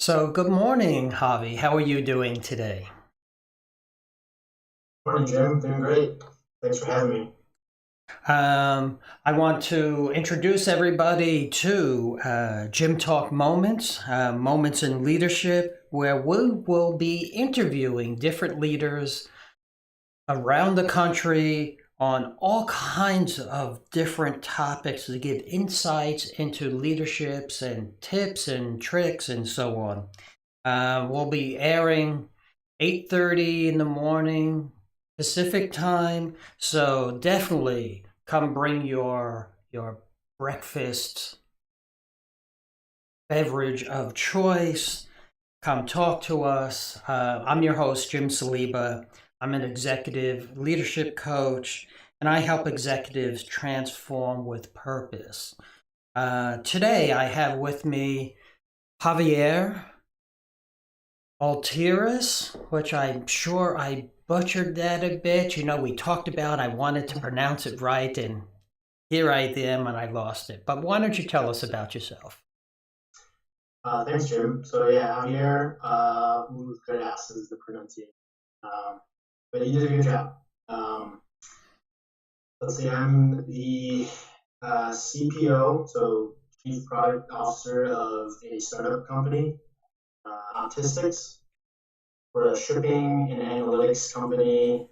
So, good morning, Javi. How are you doing today? Morning, Jim. Doing great. Thanks for having me. I want to introduce everybody to JimTalk Moments, Moments in Leadership, where we will be interviewing different leaders around the country on all kinds of different topics to give insights into leaderships and tips and tricks and so on. We'll be airing 8:30 in the morning Pacific time, so definitely come bring your breakfast beverage of choice. Come talk to us. I'm your host, Jim Saliba. I'm an executive leadership coach, and I help executives transform with purpose. Today, I have with me Javier Ultreras, which I'm sure I butchered that a bit. We talked about I wanted to pronounce it right, and here I am, and I lost it. But why don't you tell us about yourself? Thanks, Jim. So yeah, Javier Ultreras is the pronunciation. Um, but you did a good job. Um, let's see, I'm the CPO, so Chief Product Officer of a startup company, Optistics. We're a shipping and analytics company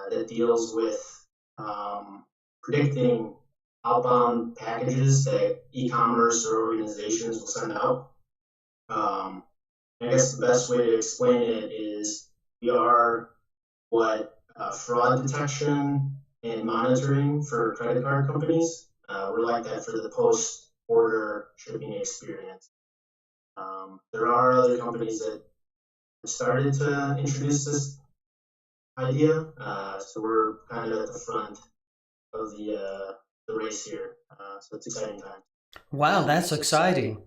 that deals with predicting outbound packages that e-commerce or organizations will send out. Um, I guess the best way to explain it is we are what fraud detection and monitoring for credit card companies. We're like that for the post-order shipping experience. There are other companies that have started to introduce this idea, so we're kind of at the front of the race here. So it's exciting time. Wow, that's exciting.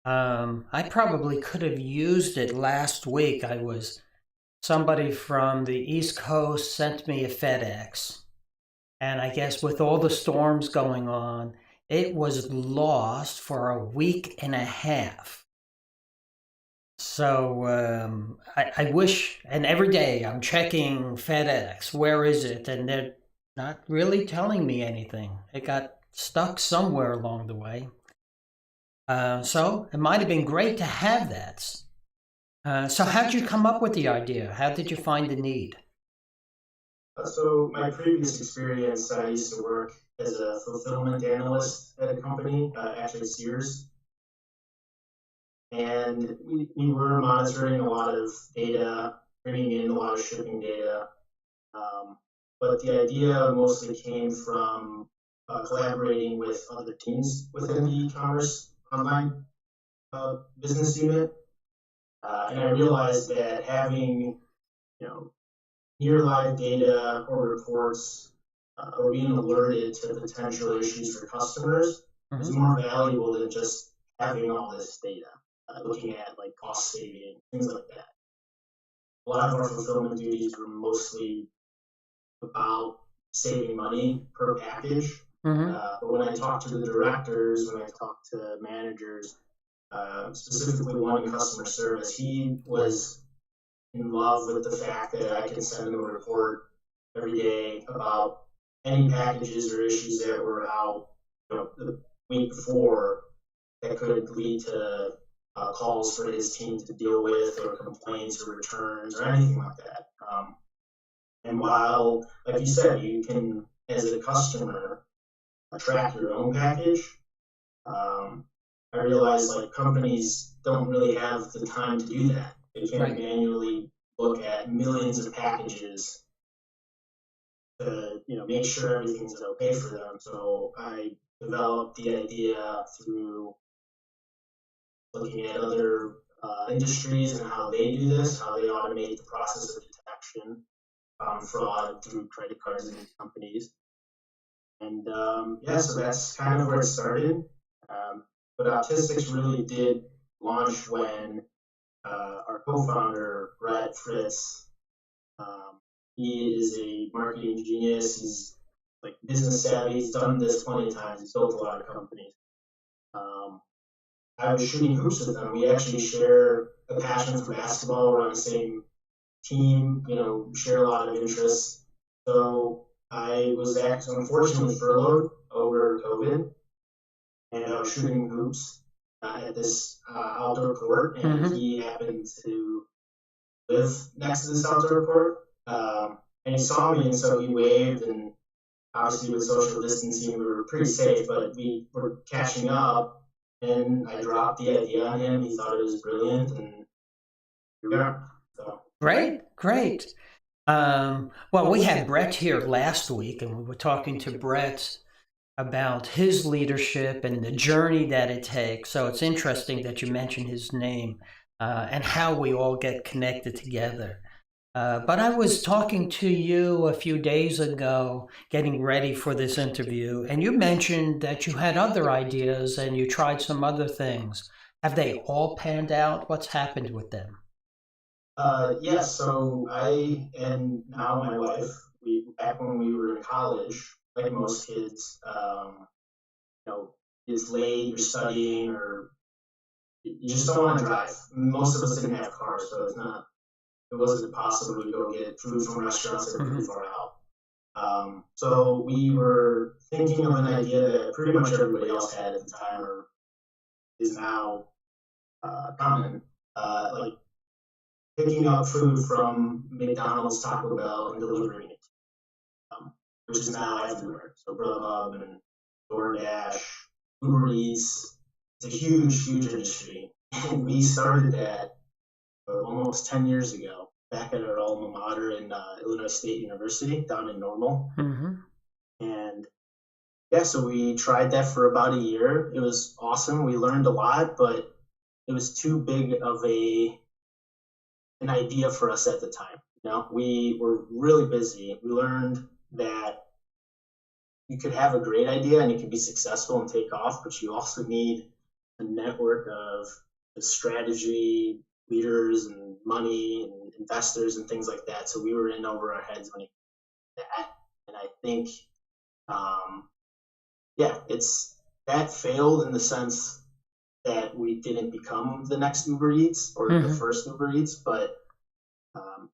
I probably could have used it last week. Somebody from the East Coast sent me a FedEx, and I guess with all the storms going on, it was lost for a week and a half. So I wish, and every day I'm checking FedEx, where is it? And they're not really telling me anything. It got stuck somewhere along the way. So it might have been great to have that. So how'd you come up with the idea? How did you find the need? So my previous experience, I used to work as a fulfillment analyst at a company, actually Sears, and we were monitoring a lot of data, bringing in a lot of shipping data. But the idea mostly came from collaborating with other teams within the e-commerce online business unit. And I realized that having, you know, near live data or reports or being alerted to potential issues for customers is Mhm. more valuable than just having all this data, looking at like cost saving, things like that. A lot of our fulfillment duties were mostly about saving money per package. Mhm. But when I talk to the directors, when I talk to managers, specifically one in customer service, he was in love with the fact that I can send him a report every day about any packages or issues that were out, the week before that could lead to calls for his team to deal with, or complaints or returns or anything like that. And while, like you said, you can, as a customer, track your own package, um, I realize like companies don't really have the time to do that. They can't Right. manually look at millions of packages to make sure everything's okay for them. So I developed the idea through looking at other industries and how they do this, how they automate the process of detection fraud through credit cards in companies. And yeah, so that's kind of where it started. Um, but Autistics really did launch when our co-founder Brett Fritz, um, he is a marketing genius. He's like business savvy. He's done this plenty of times. He's built a lot of companies. Um, I was shooting hoops with them. We actually share a passion for basketball. We're on the same team, share a lot of interests. So I was actually unfortunately furloughed over COVID, and I was shooting hoops at this outdoor court, and he happened to live next to this outdoor court. And he saw me, and so he waved, and obviously with social distancing, we were pretty safe, but we were catching up, and I dropped the idea on him. He thought it was brilliant, and here we are. So. Great. Well, we had Brett here last week, and we were talking to Brett about his leadership and the journey that it takes. So it's interesting that you mentioned his name and how we all get connected together. But I was talking to you a few days ago, getting ready for this interview, and you mentioned that you had other ideas and you tried some other things. Have they all panned out? What's happened with them? Yes, so I and now my wife, back when we were in college, like most kids, it's late, you're studying, or you just don't want to drive. Most of us didn't have cars, so it wasn't possible to go get food from restaurants that were pretty far out. So we were thinking of an idea that pretty much everybody else had at the time, or is now common, like picking up food from McDonald's, Taco Bell, and delivering it, which is now everywhere. So Grubhub and DoorDash, Uber Eats, it's a huge, huge industry. And we started that almost 10 years ago, back at our alma mater in Illinois State University down in Normal. And yeah, so we tried that for about a year. It was awesome. We learned a lot, but it was too big of an idea for us at the time. We were really busy. We learned that you could have a great idea and it could be successful and take off, but you also need a network of strategy, leaders, and money, and investors, and things like that. So we were in over our heads when it came to that. And I think, that failed in the sense that we didn't become the next Uber Eats or the first Uber Eats, but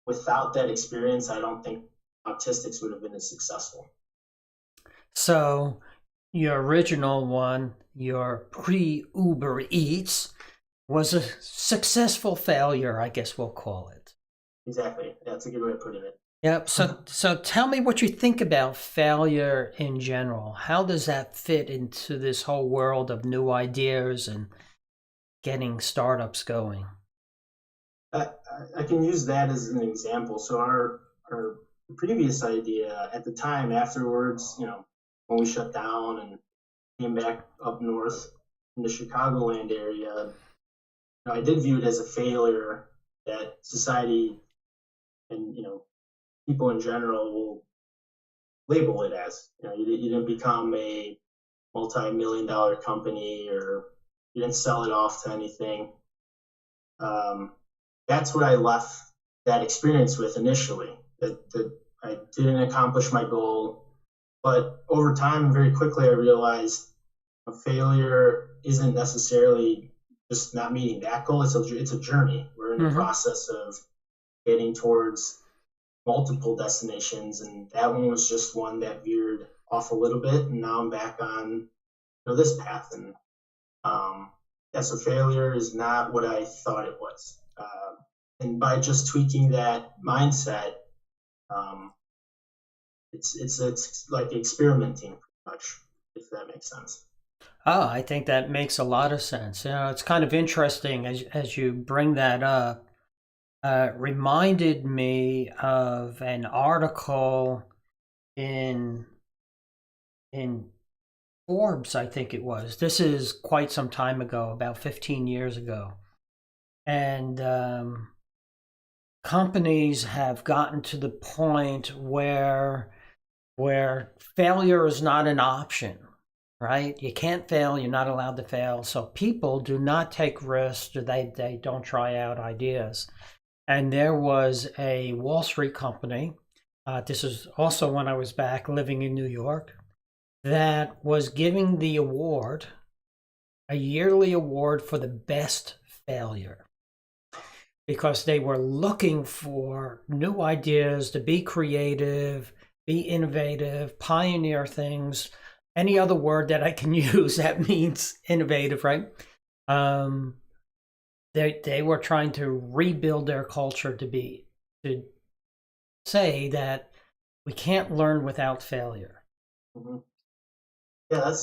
without that experience, I don't think Autistics would have been as successful. So your original one, your pre-Uber Eats, was a successful failure, I guess we'll call it. Exactly. That's a good way of putting it. Yep. So tell me what you think about failure in general. How does that fit into this whole world of new ideas and getting startups going? I can use that as an example. So our previous idea at the time, afterwards, when we shut down and came back up north in the Chicagoland area, I did view it as a failure that society and people in general will label it as. You didn't become a multi-million-dollar company, or you didn't sell it off to anything. That's what I left that experience with initially, that I didn't accomplish my goal. But over time, very quickly, I realized a failure isn't necessarily just not meeting that goal. It's a journey. We're in the process of getting towards multiple destinations, and that one was just one that veered off a little bit, and now I'm back on this path. And so failure is not what I thought it was. And by just tweaking that mindset, it's like experimenting, pretty much, if that makes sense. Oh, I think that makes a lot of sense. It's kind of interesting as you bring that up. Reminded me of an article in Forbes, I think it was. This is quite some time ago, about 15 years ago. And companies have gotten to the point where failure is not an option, right? You can't fail. You're not allowed to fail. So people do not take risks. They don't try out ideas. And there was a Wall Street company, this is also when I was back living in New York, that was giving the award a yearly award for the best failure because they were looking for new ideas to be creative, be innovative, pioneer things. Any other word that I can use that means innovative, right? Um, they were trying to rebuild their culture to say that we can't learn without failure. Mm-hmm. Yeah,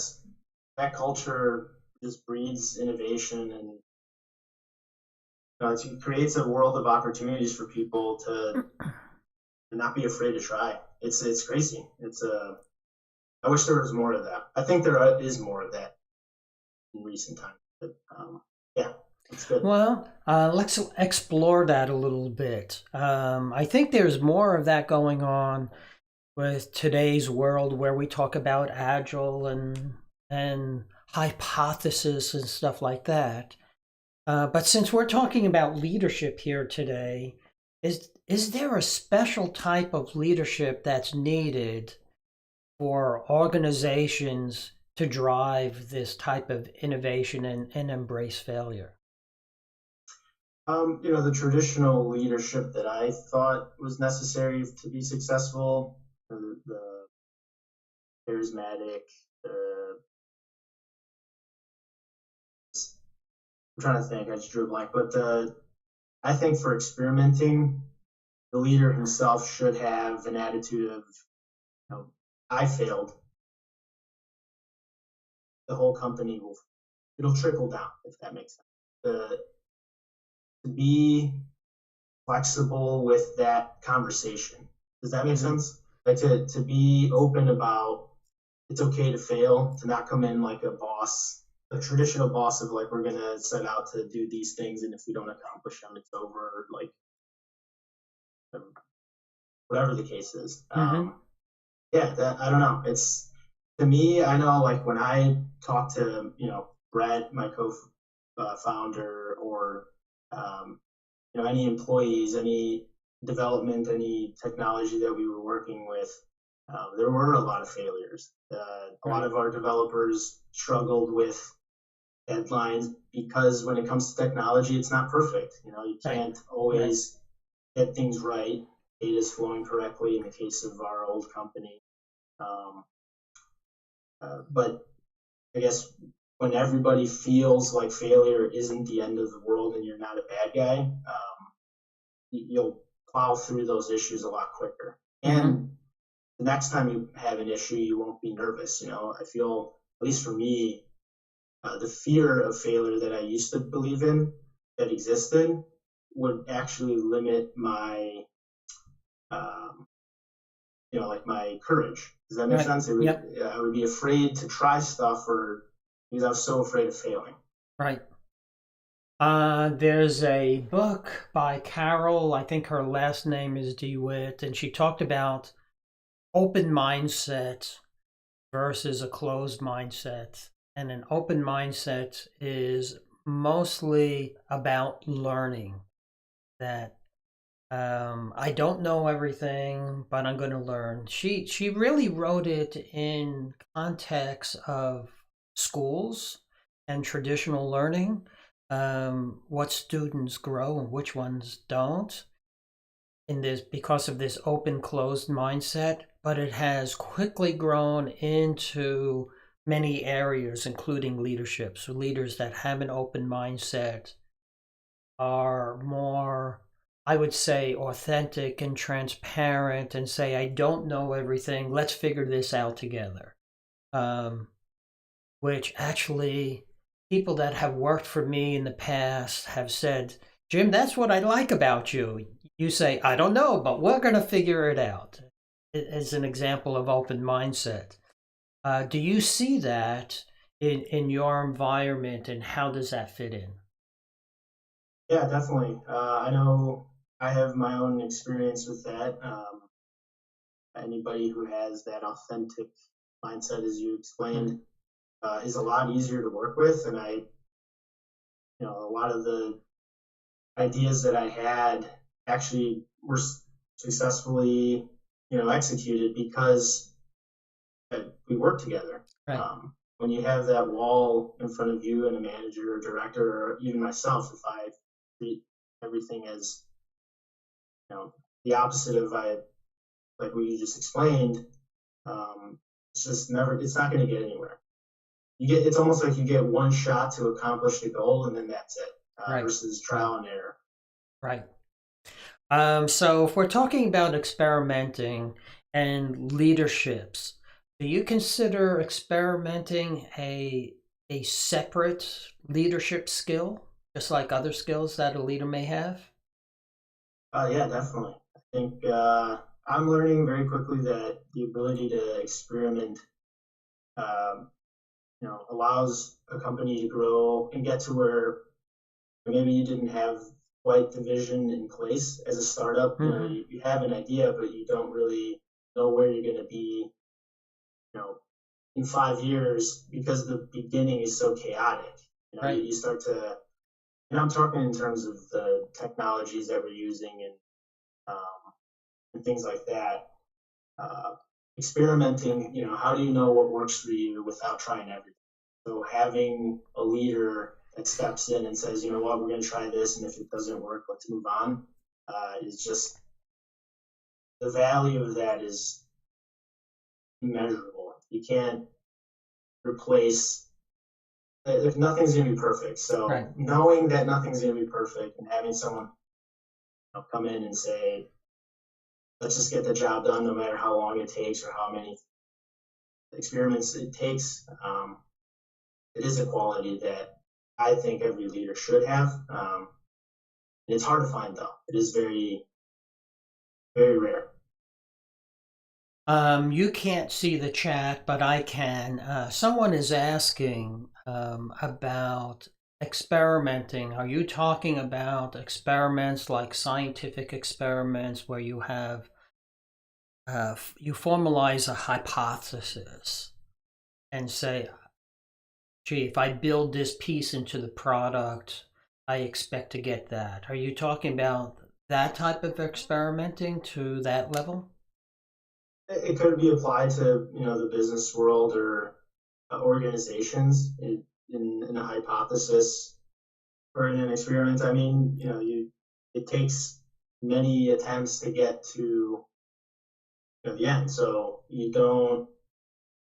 that culture just breeds innovation, and it creates a world of opportunities for people to not be afraid to try. It's crazy. I wish there was more of that. I think there is more of that in recent times. But yeah, it's good. Well, let's explore that a little bit. I think there's more of that going on with today's world where we talk about agile and hypothesis and stuff like that. But since we're talking about leadership here today, is there a special type of leadership that's needed for organizations to drive this type of innovation and embrace failure? The traditional leadership that I thought was necessary to be successful, the charismatic, I'm trying to think, I just drew a blank, but I think for experimenting, the leader himself should have an attitude of, I failed. The whole company it'll trickle down, if that makes sense. To be flexible with that conversation. Does that make sense? Like to be open about it's okay to fail, to not come in like a boss, a traditional boss of like, we're going to set out to do these things, and if we don't accomplish them, it's over, like whatever the case is. Mm-hmm. Yeah, I don't know. It's, to me, I know like when I talk to, Brett, my co-founder, or, any employees, any development, any technology that we were working with, there were a lot of failures. A lot of our developers struggled with deadlines because when it comes to technology, it's not perfect. You can't always get things right. Data is flowing correctly in the case of our old company. But I guess when everybody feels like failure isn't the end of the world and you're not a bad guy, you'll plow through those issues a lot quicker. Mm-hmm. And the next time you have an issue, you won't be nervous. I feel, at least for me, the fear of failure that I used to believe in, that existed, would actually limit my, like my courage. Does that make sense? Yep. I would be afraid to try stuff, or because I was so afraid of failing. Right. There's a book by Carol, I think her last name is DeWitt, and she talked about open mindset versus a closed mindset. And an open mindset is mostly about learning that I don't know everything, but I'm going to learn. She really wrote it in context of schools and traditional learning, what students grow and which ones don't in this because of this open closed mindset, but it has quickly grown into many areas, including leadership. So leaders that have an open mindset are more, I would say, authentic and transparent and say, I don't know everything. Let's figure this out together. Which actually, people that have worked for me in the past have said, Jim, that's what I like about you. You say, I don't know, but we're going to figure it out. As an example of open mindset. Do you see that in your environment, and how does that fit in? Yeah, definitely. I know I have my own experience with that. Anybody who has that authentic mindset, as you explained, is a lot easier to work with. And a lot of the ideas that I had actually were successfully, executed because we worked together. Right. when you have that wall in front of you and a manager or director, or even myself, if I treat everything as, the opposite of like what you just explained, it's just never, it's not going to get anywhere. It's almost like you get one shot to accomplish the goal and then that's it, Right. versus trial and error. Right. So if we're talking about experimenting and leaderships, do you consider experimenting a separate leadership skill, just like other skills that a leader may have? Yeah, definitely. I think I'm learning very quickly that the ability to experiment, um, allows a company to grow and get to where maybe you didn't have quite the vision in place as a startup. You have an idea, but you don't really know where you're going to be, you know, in 5 years because the beginning is so chaotic. Right. You start to, and I'm talking in terms of the technologies that we're using and things like that. Uh, Experimenting, how do you know what works for you without trying everything? So having a leader that steps in and says, you know what, we're going to try this, and if it doesn't work, let's move on, is just, the value of that is immeasurable. You can't replace, if nothing's going to be perfect. So Right. knowing that nothing's going to be perfect and having someone come in and say, let's just get the job done no matter how long it takes or how many experiments it takes, it is a quality that I think every leader should have. It's hard to find though. It is very, very rare. You can't see the chat, but I can. Someone is asking about experimenting. Are you talking about experiments like scientific experiments where you have you formalize a hypothesis and say, gee, if I build this piece into the product, I expect to get that. Are you talking about that type of experimenting to that level? It could be applied to the business world or organizations in a hypothesis or in an experiment. I mean, it takes many attempts to get to the end. So you don't.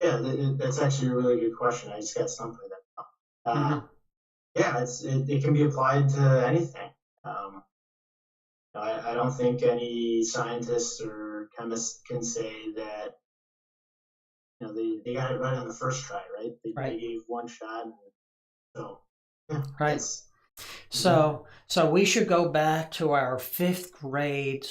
Yeah, that's actually a really good question. I just got stumped by that. Yeah, it can be applied to anything. Um, I don't think any scientist or chemist can say that they got it right on the first try, right? They gave one shot, and so yeah, Right. So we should go back to our fifth grade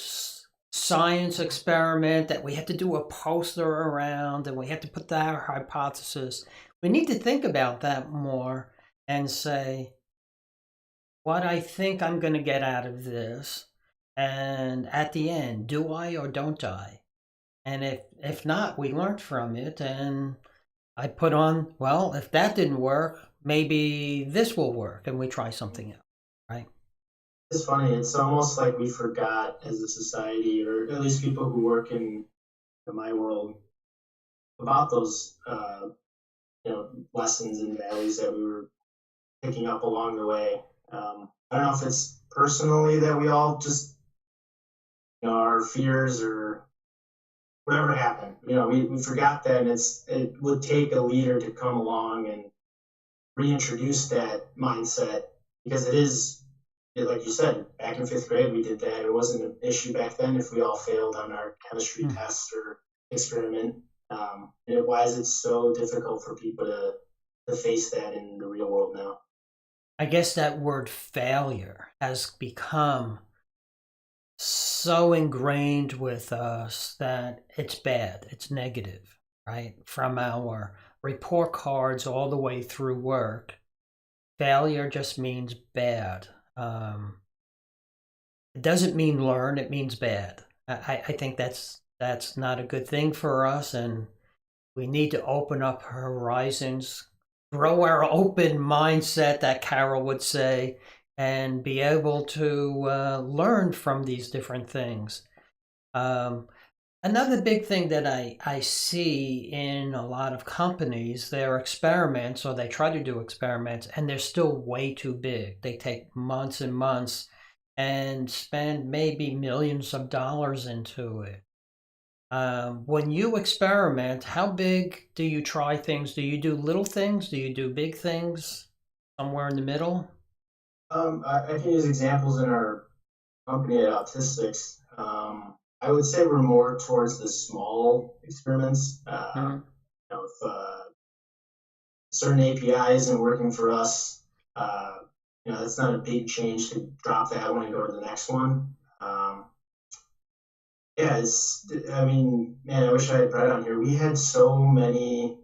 science experiment that we had to do a poster around and we had to put our hypothesis. We need to think about that more and say, what I think I'm going to get out of this. And at the end, do I or don't I? And if not, we learned from it. And I put on, well, if that didn't work, maybe this will work. And we try something else, right? It's funny. It's almost like we forgot as a society, or at least people who work in my world, about those lessons and values that we were picking up along the way. I don't know if it's personally that we all just our fears or whatever happened. We forgot that, and it would take a leader to come along and reintroduce that mindset, because it is, like you said, back in fifth grade we did that. It wasn't an issue back then if we all failed on our chemistry test or experiment. Why is it so difficult for people to face that in the real world now? I guess that word failure has become so ingrained with us that it's bad, it's negative, right? From our report cards all the way through work, failure just means bad. It doesn't mean learn, it means bad. I think that's not a good thing for us, and we need to open up horizons, grow our open mindset, that Carol would say, and be able to learn from these different things. Another big thing that I see in a lot of companies, their experiments, or they try to do experiments, and they're still way too big. They take months and months and spend maybe millions of dollars into it. When you experiment, how big do you try things? Do you do little things? Do you do big things? Somewhere in the middle? I can use examples in our company at Autistics. I would say we're more towards the small experiments. Hmm. If certain API isn't working for us, that's not a big change to drop that one and go to the next one. Yeah, I mean, man, I wish I had Brett on here. We had so many,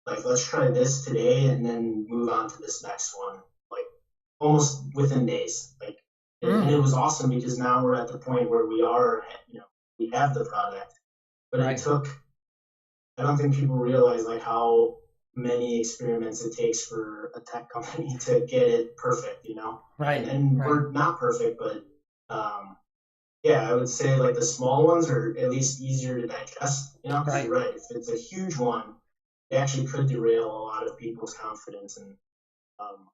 like, let's try this today and then move on to this next one, like, almost within days. Like, and Mm, it was awesome because now we're at the point where we have the product, but it right, took, I don't think people realize, like, how many experiments it takes for a tech company to get it perfect. And, right, and right, we're not perfect, but, um, yeah, I would say like the small ones are at least easier to digest, because you're right. right. If it's a huge one, it actually could derail a lot of people's confidence um,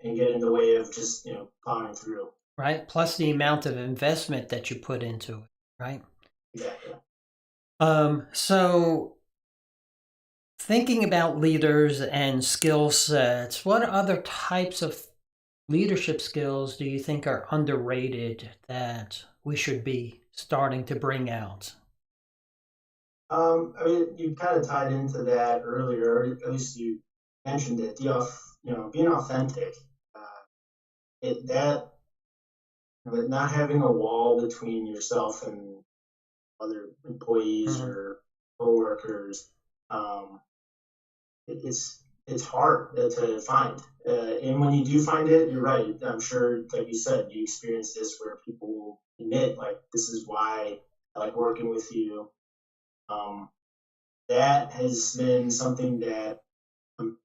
and get in the way of just plowing through. Right. Plus the amount of investment that you put into it. Right. Exactly. So thinking about leaders and skill sets, what other types of leadership skills do you think are underrated that we should be starting to bring out? I mean, you kind of tied into that earlier, or at least you mentioned it. Being authentic. Uh, that not having a wall between yourself and other employees Hmm. or coworkers. Um, it's hard to find. And when you do find it, you're right. I'm sure, like you said, you experience this where people will admit, like, this is why I like working with you. Um, that has been something that I'm,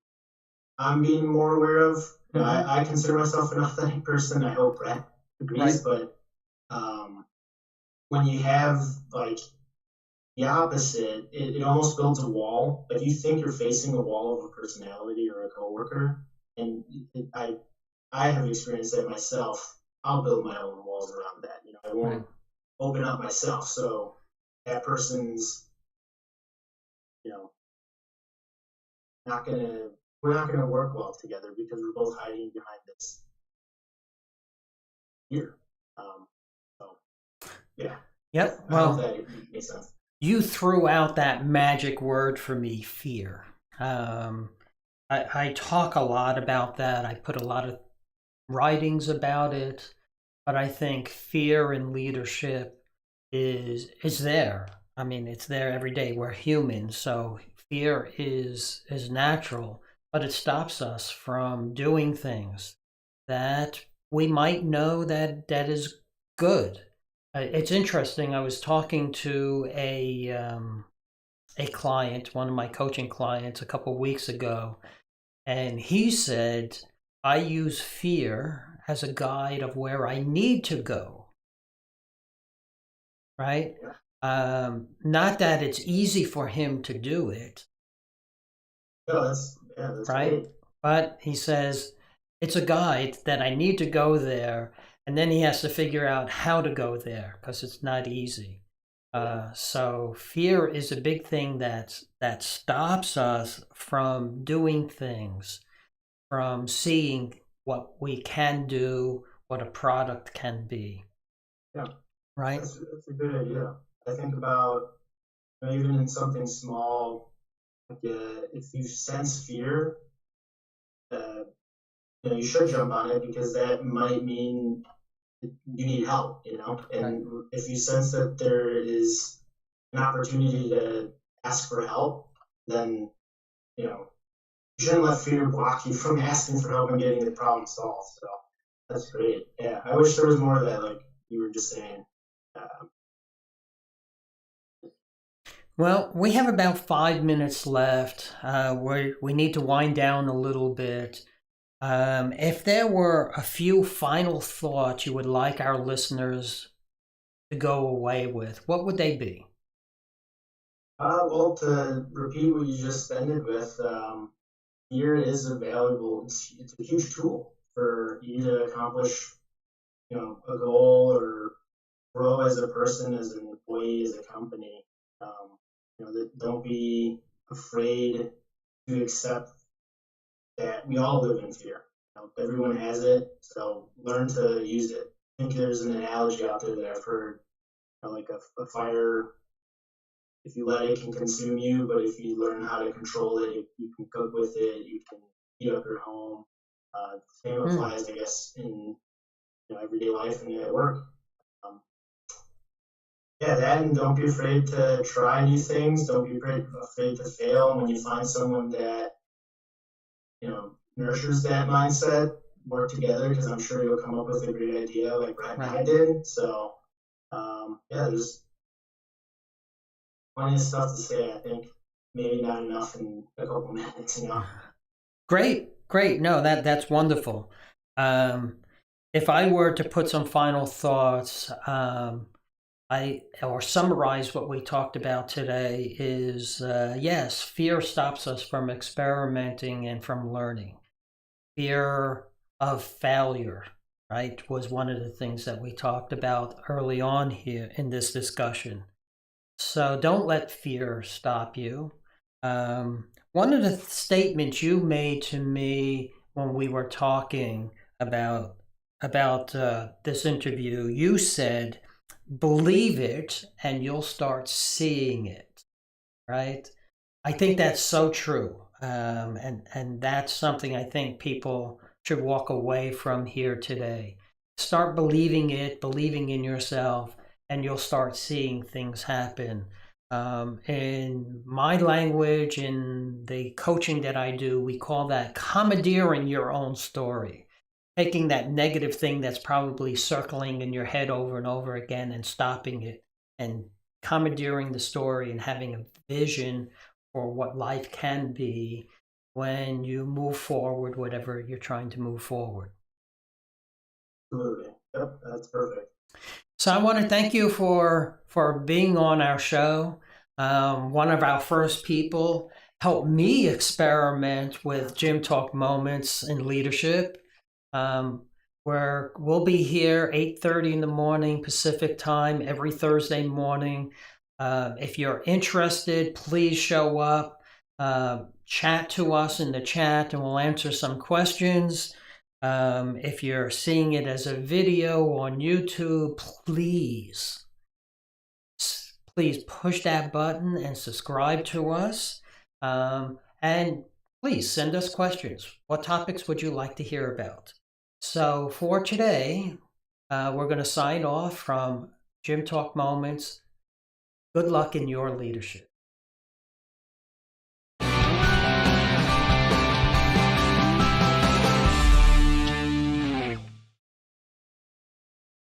I'm being more aware of. Hmm. I consider myself an authentic person. I hope Brett agrees, Right. but um, when you have like the opposite, it almost builds a wall. Like you think you're facing a wall of a personality or a coworker, and I have experienced that myself. I'll build my own walls around that. I Right. won't open up myself. So that person's, you know, not gonna we're not gonna work well together because we're both hiding behind this fear. So yeah, Yep. I hope Well, that it makes sense. you threw out that magic word for me, fear. Um, I talk a lot about that. I put a lot of writings about it, but I think fear in leadership is there. I mean, it's there every day. We're humans, so fear is natural, but it stops us from doing things that we might know that is good. It's interesting. I was talking to a client, one of my coaching clients, a couple of weeks ago, and he said, I use fear as a guide of where I need to go, right? Yeah, Not that it's easy for him to do it, no, that's right? great. But he says, it's a guide that I need to go there. And then he has to figure out how to go there because it's not easy. Yeah, So fear is a big thing that stops us from doing things, from seeing what we can do, what a product can be, yeah, right? that's a good idea. I think about even in something small, like if you sense fear, uh, you should jump on it because that might mean you need help. Right. And if you sense that there is an opportunity to ask for help, then you know you shouldn't let fear block you from asking for help and getting the problem solved. So that's great. Yeah, I wish there was more of that, like you were just saying. Uh, Well, we have about 5 minutes left. We need to wind down a little bit. If there were a few final thoughts you would like our listeners to go away with, what would they be? Well, to repeat what you just ended with, fear is a valuable, it's a huge tool for you to accomplish, a goal or grow as a person, as an employee, as a company. Don't be afraid to accept that we all live in fear. Everyone has it, so learn to use it. I think there's an analogy out there that I've heard, like a fire. If you let it, can consume you, but if you learn how to control it, you can cook with it. You can heat up your home. Same Hmm. applies, I guess, in everyday life and at work. Um, yeah, that, and don't be afraid to try new things. Don't be afraid to fail. When you find someone that nurtures that mindset, work together, because I'm sure you'll come up with a great idea like Brett and Right. I did. So yeah, there's plenty of stuff to say. I think maybe not enough in a couple minutes. Great, great. No, that's wonderful. Um, if I were to put some final thoughts, I or summarize what we talked about today is yes, fear stops us from experimenting and from learning. Fear of failure, right, was one of the things that we talked about early on here in this discussion. So don't let fear stop you. One of the statements you made to me when we were talking about this interview, you said, "Believe it, and you'll start seeing it." Right? I think that's so true, and that's something I think people should walk away from here today. Start believing it, believing in yourself, and you'll start seeing things happen. In my language, in the coaching that I do, we call that commandeering your own story. Taking that negative thing that's probably circling in your head over and over again and stopping it and commandeering the story and having a vision for what life can be when you move forward, whatever you're trying to move forward. Absolutely. Yep, that's perfect. So I want to thank you for being on our show. One of our first people helped me experiment with JimTalk moments in leadership. Um, where we'll be here 8:30 in the morning Pacific time every Thursday morning. If you're interested, please show up. Chat to us in the chat, and we'll answer some questions. If you're seeing it as a video on YouTube, please push that button and subscribe to us. And please send us questions. What topics would you like to hear about? So for today, we're going to sign off from JimTalk Moments. Good luck in your leadership.